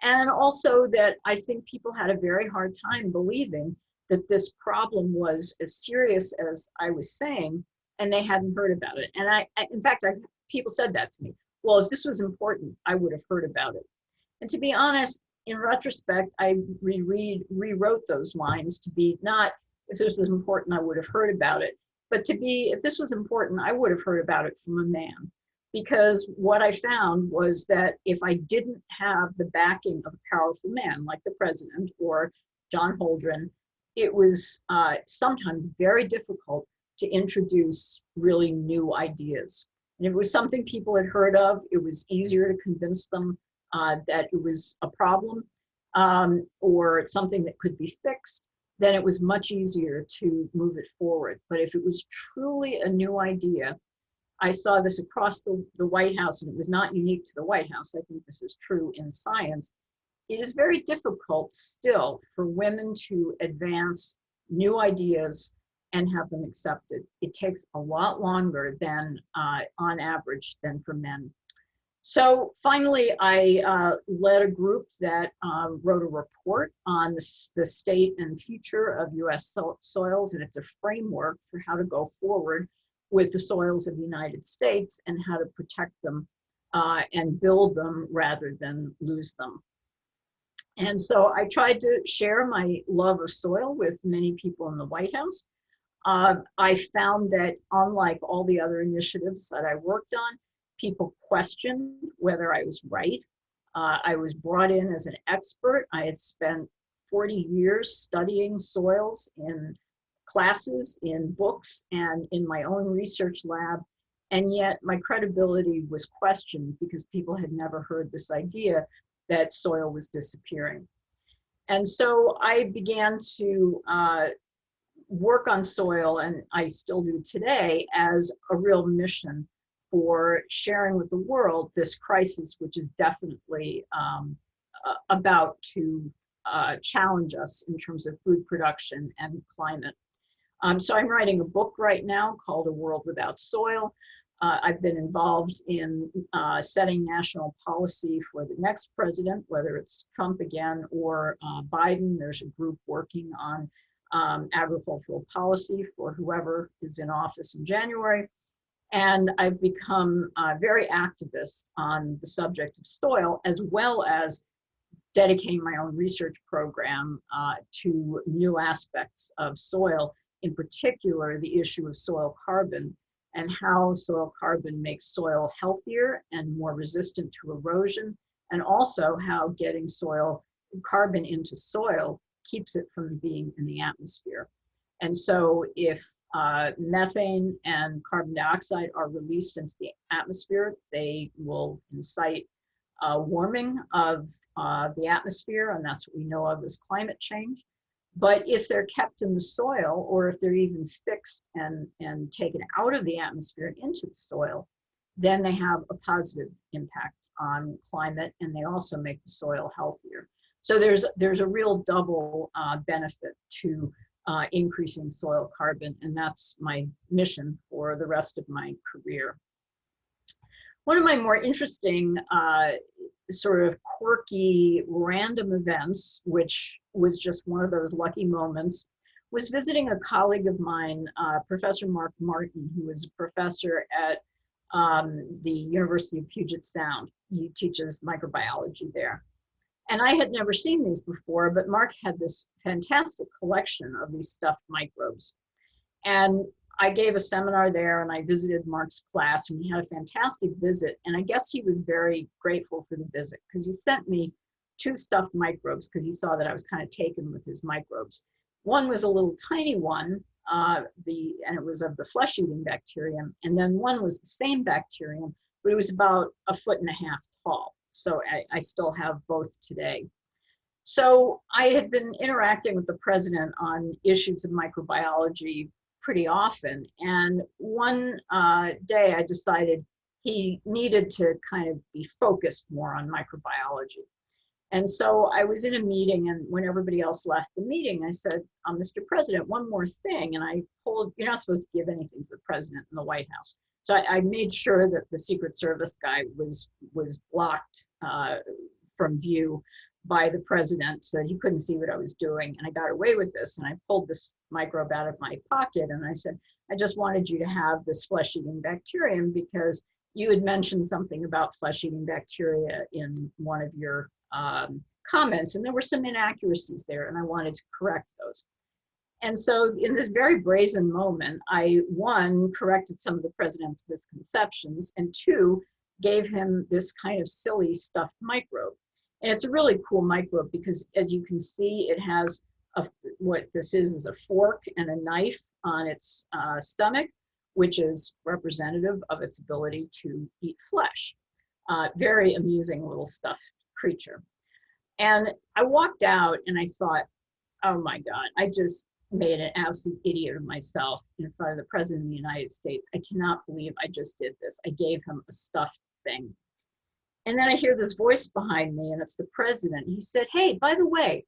And also that I think people had a very hard time believing that this problem was as serious as I was saying, and they hadn't heard about it. And in fact, people said that to me. Well, if this was important, I would have heard about it. And to be honest, in retrospect, I rewrote those lines to be not, if this was important, I would have heard about it, but to be, if this was important, I would have heard about it from a man. Because what I found was that if I didn't have the backing of a powerful man like the president or John Holdren, it was sometimes very difficult to introduce really new ideas. And if it was something people had heard of, it was easier to convince them that it was a problem or something that could be fixed. Then it was much easier to move it forward. But if it was truly a new idea, I saw this across the White House, and it was not unique to the White House. I think this is true in science. It is very difficult still for women to advance new ideas and have them accepted. It takes a lot longer than, on average, than for men. So finally, I led a group that wrote a report on the state and future of US soils, and it's a framework for how to go forward with the soils of the United States and how to protect them and build them rather than lose them. And so I tried to share my love of soil with many people in the White House. I found that unlike all the other initiatives that I worked on, people questioned whether I was right. I was brought in as an expert. I had spent 40 years studying soils in classes, in books, and in my own research lab. And yet my credibility was questioned because people had never heard this idea that soil was disappearing. And so I began to work on soil, and I still do today, as a real mission for sharing with the world this crisis, which is definitely about to challenge us in terms of food production and climate. So I'm writing a book right now called A World Without Soil. I've been involved in setting national policy for the next president, whether it's Trump again or Biden. There's a group working on agricultural policy for whoever is in office in January. And I've become very activist on the subject of soil, as well as dedicating my own research program to new aspects of soil, in particular the issue of soil carbon and how soil carbon makes soil healthier and more resistant to erosion, and also how getting soil carbon into soil keeps it from being in the atmosphere. And so if methane and carbon dioxide are released into the atmosphere, they will incite warming of the atmosphere, and that's what we know of as climate change. But if they're kept in the soil, or if they're even fixed and taken out of the atmosphere and into the soil, then they have a positive impact on climate, and they also make the soil healthier. So there's a real double benefit to increasing soil carbon, and that's my mission for the rest of my career. One of my more interesting sort of quirky random events, which was just one of those lucky moments, was visiting a colleague of mine, Professor Mark Martin, who is a professor at the University of Puget Sound. He teaches microbiology there. And I had never seen these before, but Mark had this fantastic collection of these stuffed microbes. And I gave a seminar there, and I visited Mark's class, and we had a fantastic visit. And I guess he was very grateful for the visit, because he sent me 2 stuffed microbes, because he saw that I was kind of taken with his microbes. One was a little tiny one, and it was of the flesh-eating bacterium. And then one was the same bacterium, but it was about 1.5 feet tall. So I still have both today. So I had been interacting with the president on issues of microbiology pretty often. And one day I decided he needed to kind of be focused more on microbiology. And so I was in a meeting, and when everybody else left the meeting, I said, Mr. President, one more thing. And I told, you're not supposed to give anything to the president in the White House. So I made sure that the Secret Service guy was blocked from view by the president, so that he couldn't see what I was doing. And I got away with this, and I pulled this microbe out of my pocket, and I said, I just wanted you to have this flesh-eating bacterium, because you had mentioned something about flesh-eating bacteria in one of your comments, and there were some inaccuracies there, and I wanted to correct those. And so in this very brazen moment, I, 1, corrected some of the president's misconceptions, and 2, gave him this kind of silly stuffed microbe. And it's a really cool microbe, because as you can see, it has what this is a fork and a knife on its stomach, which is representative of its ability to eat flesh. Very amusing little stuffed creature. And I walked out and I thought, oh my God, made an absolute idiot of myself in front of the President of the United States. I cannot believe I just did this. I gave him a stuffed thing. And then I hear this voice behind me, and it's the president. He said, hey, by the way,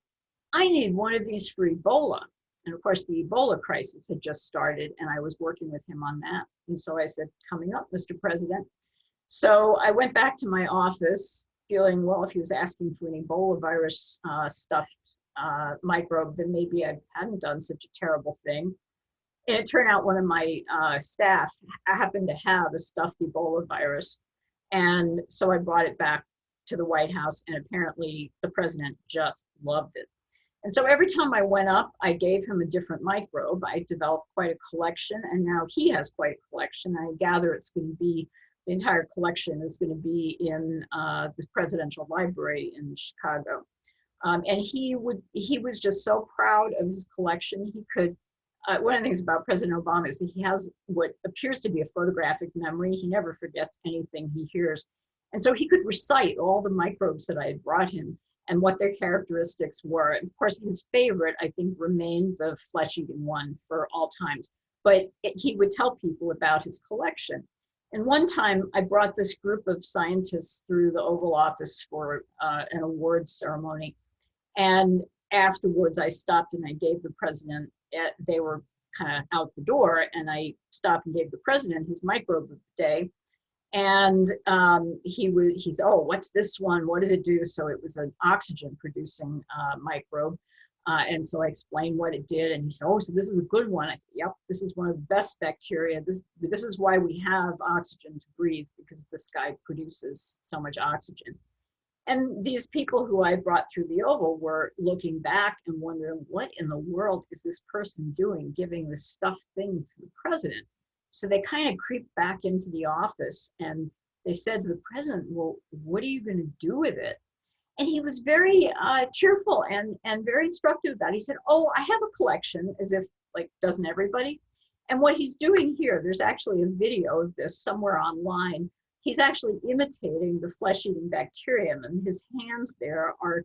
I need one of these for Ebola. And of course, the Ebola crisis had just started, and I was working with him on that. And so I said, coming up, Mr. President. So I went back to my office feeling, well, if he was asking for an Ebola virus stuffed microbe, then maybe I hadn't done such a terrible thing. And it turned out one of my staff happened to have a stuffed Ebola virus. And so I brought it back to the White House, and apparently the president just loved it. And so every time I went up, I gave him a different microbe. I developed quite a collection, and now he has quite a collection. I gather it's going to be, the entire collection is going to be in the Presidential Library in Chicago. And he was just so proud of his collection. He could, one of the things about President Obama is that he has what appears to be a photographic memory. He never forgets anything he hears. And so he could recite all the microbes that I had brought him and what their characteristics were. And of course, his favorite, I think, remained the flesh-eating one for all times. But he would tell people about his collection. And one time, I brought this group of scientists through the Oval Office for an awards ceremony. And afterwards, I stopped and I gave the president, they were kind of out the door, and I stopped and gave the president his microbe of the day. And he said, oh, what's this one? What does it do? So it was an oxygen producing microbe. And so I explained what it did. And he said, oh, so this is a good one. I said, yep, this is one of the best bacteria. This is why we have oxygen to breathe, because this guy produces so much oxygen. And these people who I brought through the Oval were looking back and wondering, what in the world is this person doing, giving this stuffed thing to the president? So they kind of creeped back into the office, and they said to the president, well, what are you going to do with it? And he was very cheerful and very instructive about it. He said, oh, I have a collection, as if, like, doesn't everybody? And what he's doing here, there's actually a video of this somewhere online. He's actually imitating the flesh-eating bacterium, and his hands there are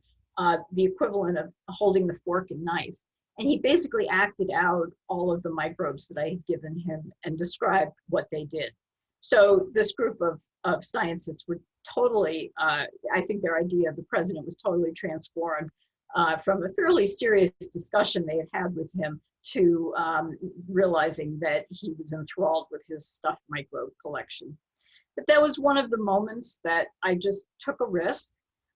the equivalent of holding the fork and knife. And he basically acted out all of the microbes that I had given him and described what they did. So this group of scientists were totally, I think their idea of the president was totally transformed from a fairly serious discussion they had had with him to realizing that he was enthralled with his stuffed microbe collection. But that was one of the moments that I just took a risk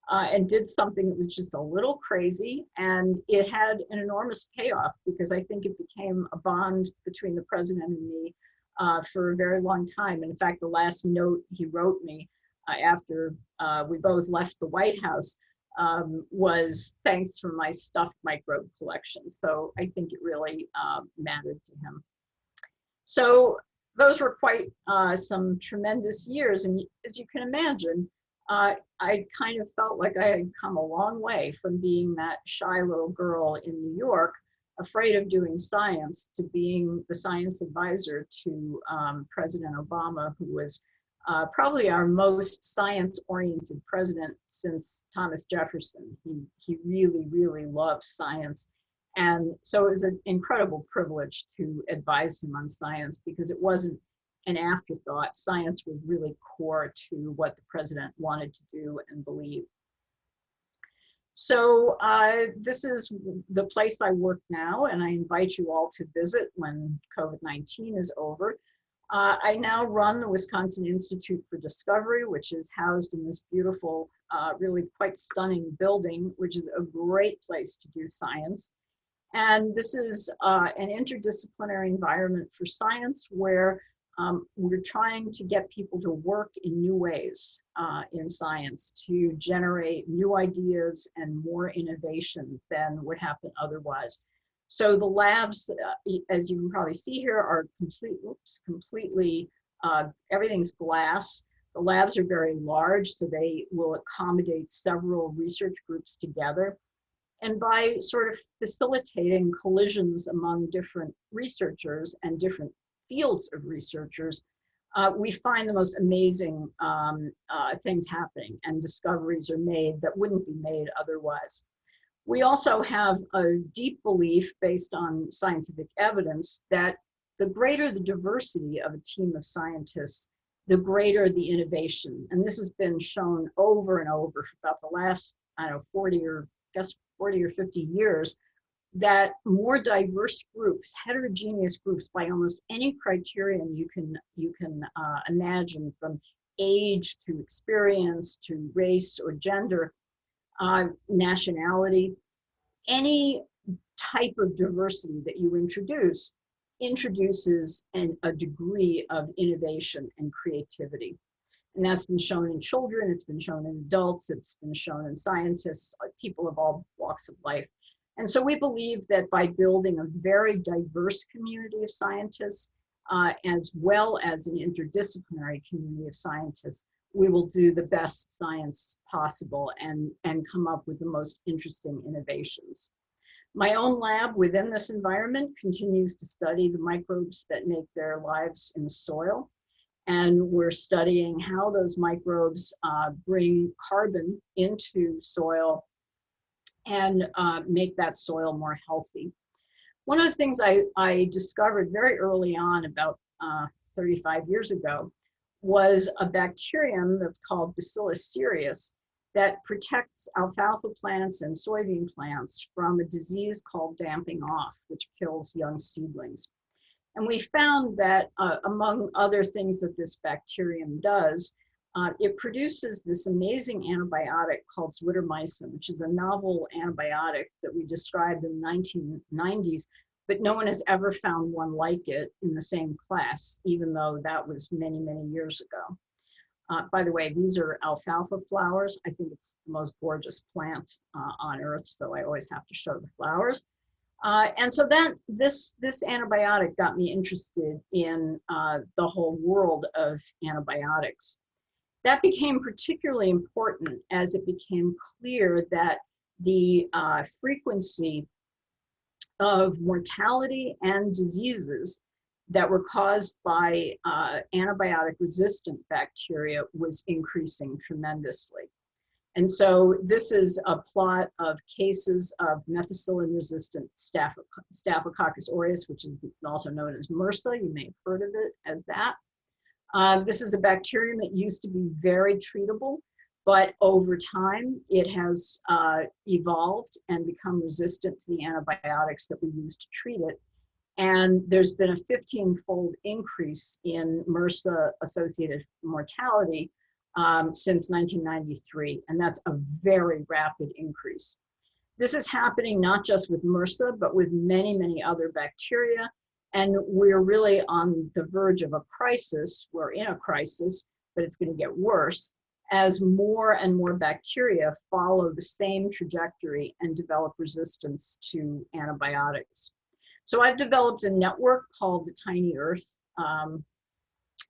and did something that was just a little crazy, and it had an enormous payoff, because I think it became a bond between the president and me for a very long time. And in fact, the last note he wrote me after we both left the White House was thanks for my stuffed microbe collection. So I think it really mattered to him. So those were quite some tremendous years. And as you can imagine, I kind of felt like I had come a long way from being that shy little girl in New York, afraid of doing science, to being the science advisor to President Obama, who was probably our most science-oriented president since Thomas Jefferson. He really, really loved science. And so it was an incredible privilege to advise him on science, because it wasn't an afterthought. Science was really core to what the president wanted to do and believe. So this is the place I work now, and I invite you all to visit when COVID-19 is over. I now run the Wisconsin Institute for Discovery, which is housed in this beautiful, really quite stunning building, which is a great place to do science. And this is an interdisciplinary environment for science, where we're trying to get people to work in new ways in science, to generate new ideas and more innovation than would happen otherwise. So the labs, as you can probably see here, are completely, everything's glass. The labs are very large, so they will accommodate several research groups together. And by sort of facilitating collisions among different researchers and different fields of researchers, we find the most amazing things happening, and discoveries are made that wouldn't be made otherwise. We also have a deep belief based on scientific evidence that the greater the diversity of a team of scientists, the greater the innovation. And this has been shown over and over for about the last, I don't know, 40 or 50 years, that more diverse groups, heterogeneous groups by almost any criterion you can imagine, from age to experience to race or gender, nationality, any type of diversity that you introduces a degree of innovation and creativity. And that's been shown in children, it's been shown in adults, it's been shown in scientists, people of all walks of life. And so we believe that by building a very diverse community of scientists, as well as an interdisciplinary community of scientists, we will do the best science possible and come up with the most interesting innovations. My own lab within this environment continues to study the microbes that make their lives in the soil. And we're studying how those microbes bring carbon into soil and make that soil more healthy. One of the things I discovered very early on, about 35 years ago, was a bacterium that's called Bacillus cereus that protects alfalfa plants and soybean plants from a disease called damping off, which kills young seedlings. And we found that among other things that this bacterium does, it produces this amazing antibiotic called zwittermycin, which is a novel antibiotic that we described in the 1990s, but no one has ever found one like it in the same class, even though that was many, many years ago. By the way, these are alfalfa flowers. I think it's the most gorgeous plant on earth, so I always have to show the flowers. And so this antibiotic got me interested in the whole world of antibiotics. That became particularly important as it became clear that the frequency of mortality and diseases that were caused by antibiotic-resistant bacteria was increasing tremendously. And so this is a plot of cases of methicillin-resistant Staphylococcus aureus, which is also known as MRSA. You may have heard of it as that. This is a bacterium that used to be very treatable, but over time it has evolved and become resistant to the antibiotics that we use to treat it. And there's been a 15-fold increase in MRSA-associated mortality since 1993, and that's a very rapid increase. This is happening not just with MRSA, but with many, many other bacteria, and we're really on the verge of a crisis. We're in a crisis, but it's going to get worse as more and more bacteria follow the same trajectory and develop resistance to antibiotics. So I've developed a network called the Tiny Earth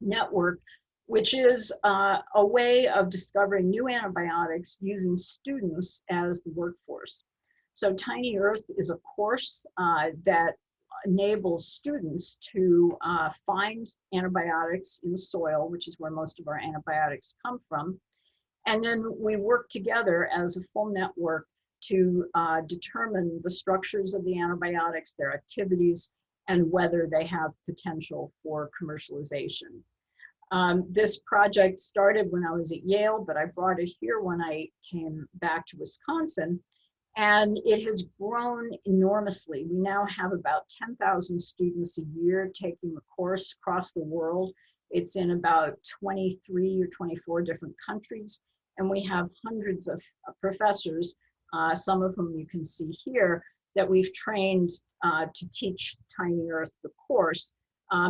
Network, which is a way of discovering new antibiotics using students as the workforce. So Tiny Earth is a course that enables students to find antibiotics in the soil, which is where most of our antibiotics come from. And then we work together as a full network to determine the structures of the antibiotics, their activities, and whether they have potential for commercialization. This project started when I was at Yale, but I brought it here when I came back to Wisconsin, and it has grown enormously. We now have about 10,000 students a year taking the course across the world. It's in about 23 or 24 different countries, and we have hundreds of professors, some of whom you can see here, that we've trained to teach Tiny Earth the course,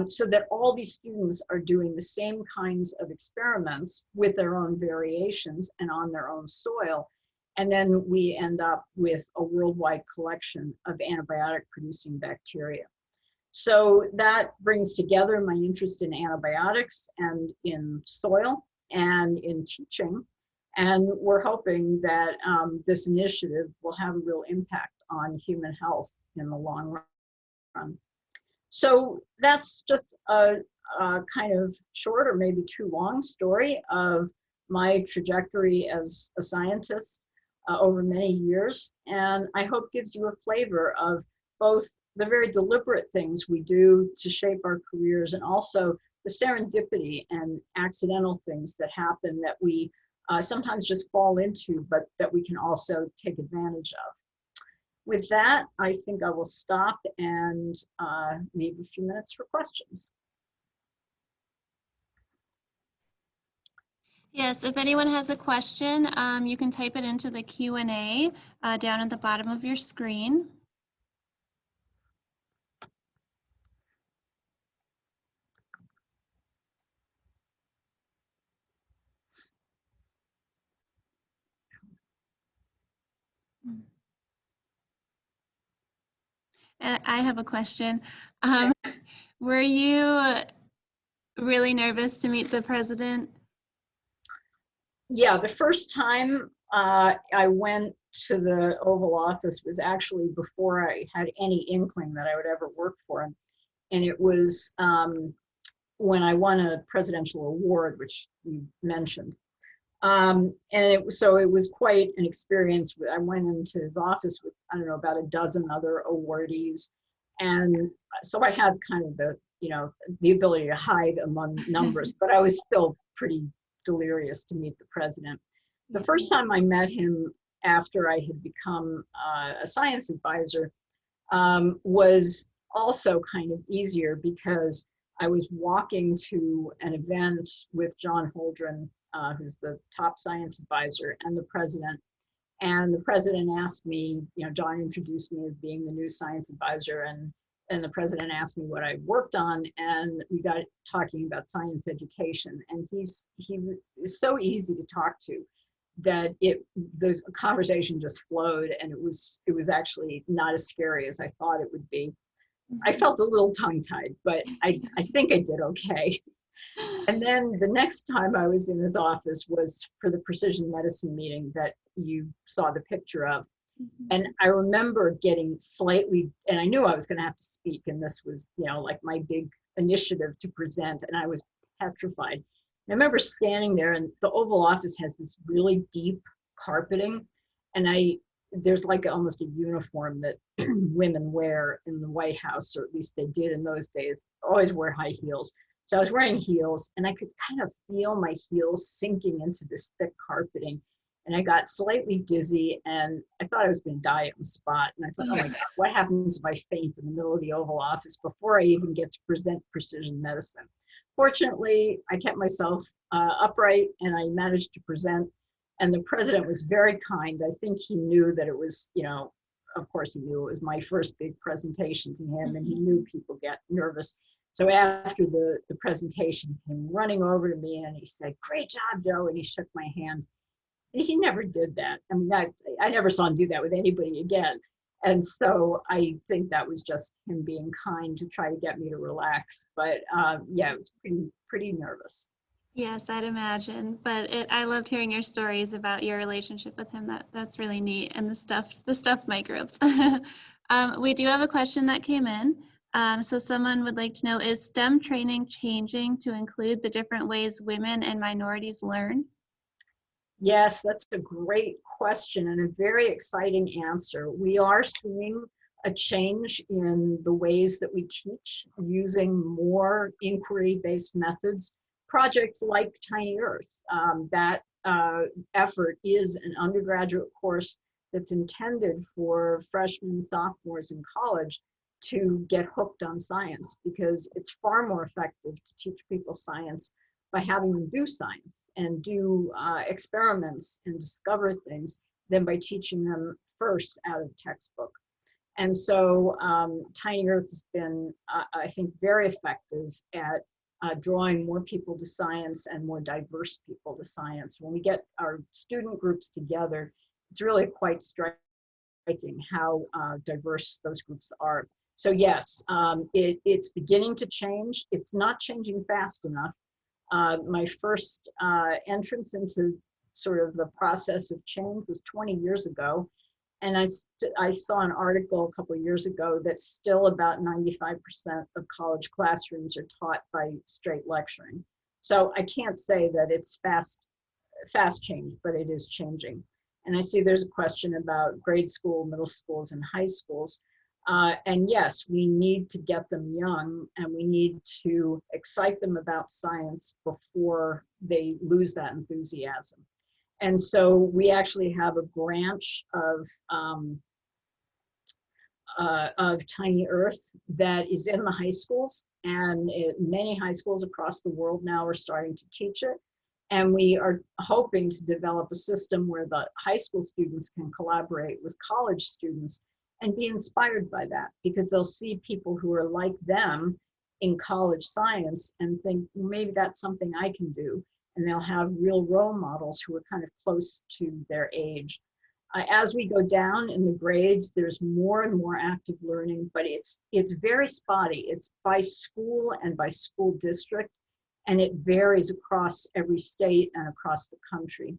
so that all these students are doing the same kinds of experiments with their own variations and on their own soil. And then we end up with a worldwide collection of antibiotic-producing bacteria. So that brings together my interest in antibiotics and in soil and in teaching. And we're hoping that this initiative will have a real impact on human health in the long run. So that's just a kind of short or maybe too long story of my trajectory as a scientist. over many years. And I hope gives you a flavor of both the very deliberate things we do to shape our careers and also the serendipity and accidental things that happen that we sometimes just fall into, but that we can also take advantage of. With that, I think I will stop and leave a few minutes for questions. Yes, if anyone has a question, you can type it into the Q&A down at the bottom of your screen. I have a question. Were you really nervous to meet the president? Yeah, the first time I went to the Oval Office was actually before I had any inkling that I would ever work for him. And it was when I won a presidential award, which you mentioned. So it was quite an experience. I went into his office with, I don't know, about a dozen other awardees. And so I had kind of the ability to hide among numbers, but I was still pretty delirious to meet the president. The first time I met him after I had become a science advisor was also kind of easier because I was walking to an event with John Holdren, who's the top science advisor, and the president. And the president asked me, John introduced me as being the new science advisor, and the president asked me what I worked on, and we got talking about science education. And he is so easy to talk to that the conversation just flowed, and it was actually not as scary as I thought it would be. I felt a little tongue-tied, but I think I did okay. And then the next time I was in his office was for the precision medicine meeting that you saw the picture of. And I remember getting slightly, and I knew I was going to have to speak, and this was, like my big initiative to present, and I was petrified. I remember standing there, and the Oval Office has this really deep carpeting, and there's like almost a uniform that women wear in the White House, or at least they did in those days, always wear high heels. So I was wearing heels, and I could kind of feel my heels sinking into this thick carpeting. And I got slightly dizzy, and I thought I was going to die on the spot. And I thought, oh my God, what happens if I faint in the middle of the Oval Office before I even get to present precision medicine? Fortunately, I kept myself upright, and I managed to present. And the president was very kind. I think he knew that it was, of course he knew it was my first big presentation to him, and he knew people get nervous. So after the presentation, he came running over to me, and he said, "Great job, Joe," and he shook my hand. And he never did that. I mean, I never saw him do that with anybody again. And so I think that was just him being kind to try to get me to relax. But yeah, it was pretty nervous. Yes, I'd imagine. But I loved hearing your stories about your relationship with him. That's really neat. And the stuffed microbes. We do have a question that came in. So someone would like to know, is STEM training changing to include the different ways women and minorities learn? Yes, that's a great question and a very exciting answer. We are seeing a change in the ways that we teach using more inquiry-based methods. Projects like Tiny Earth, that effort is an undergraduate course that's intended for freshmen, sophomores in college to get hooked on science, because it's far more effective to teach people science by having them do science and do experiments and discover things than by teaching them first out of textbook. And so Tiny Earth has been, I think, very effective at drawing more people to science and more diverse people to science. When we get our student groups together, it's really quite striking how diverse those groups are. So yes, it's beginning to change. It's not changing fast enough. My first entrance into sort of the process of change was 20 years ago. And I saw an article a couple of years ago that still about 95% of college classrooms are taught by straight lecturing. So I can't say that it's fast change, but it is changing. And I see there's a question about grade school, middle schools, and high schools. And yes, we need to get them young, and we need to excite them about science before they lose that enthusiasm. And so we actually have a branch of Tiny Earth that is in the high schools, and many high schools across the world now are starting to teach it. And we are hoping to develop a system where the high school students can collaborate with college students and be inspired by that, because they'll see people who are like them in college science and think, maybe that's something I can do. And they'll have real role models who are kind of close to their age. As we go down in the grades, there's more and more active learning, but it's very spotty. It's by school and by school district, and it varies across every state and across the country.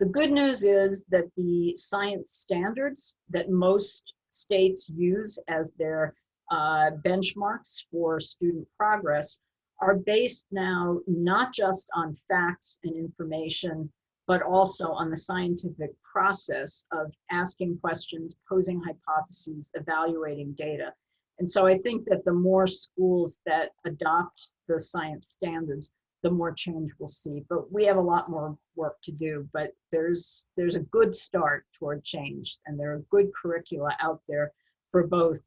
The good news is that the science standards that most states use as their benchmarks for student progress are based now not just on facts and information, but also on the scientific process of asking questions, posing hypotheses, evaluating data. And so I think that the more schools that adopt the science standards, the more change we'll see. But we have a lot more work to do, but there's a good start toward change, and there are good curricula out there for both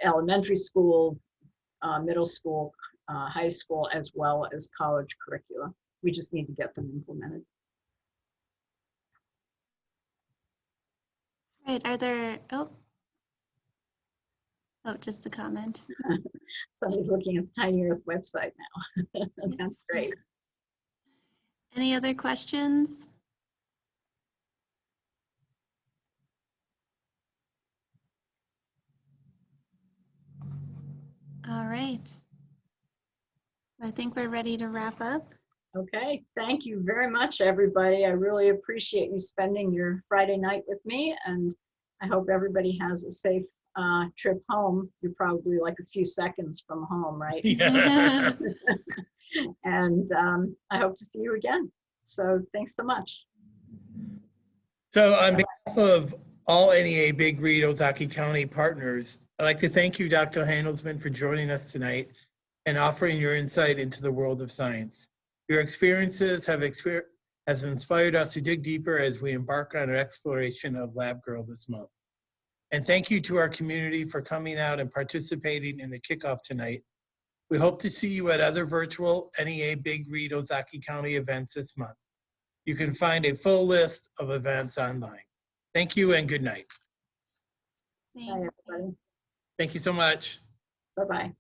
elementary school, middle school, high school, as well as college curricula. We just need to get them implemented. Right, are there, oh, just a comment. Somebody's looking at the Tiny Earth website now. That's great. Any other questions? All right. I think we're ready to wrap up. Okay, thank you very much, everybody. I really appreciate you spending your Friday night with me, and I hope everybody has a safe trip home. You're probably like a few seconds from home, right? Yeah. And I hope to see you again. So thanks so much. So on behalf of all NEA Big Read Ozaukee County partners, I'd like to thank you, Dr. Handelsman, for joining us tonight and offering your insight into the world of science. Your experiences have inspired us to dig deeper as we embark on an exploration of Lab Girl this month. And thank you to our community for coming out and participating in the kickoff tonight. We hope to see you at other virtual NEA Big Read Ozaukee County events this month. You can find a full list of events online. Thank you and good night. Bye, everybody. Thank you so much. Bye-bye.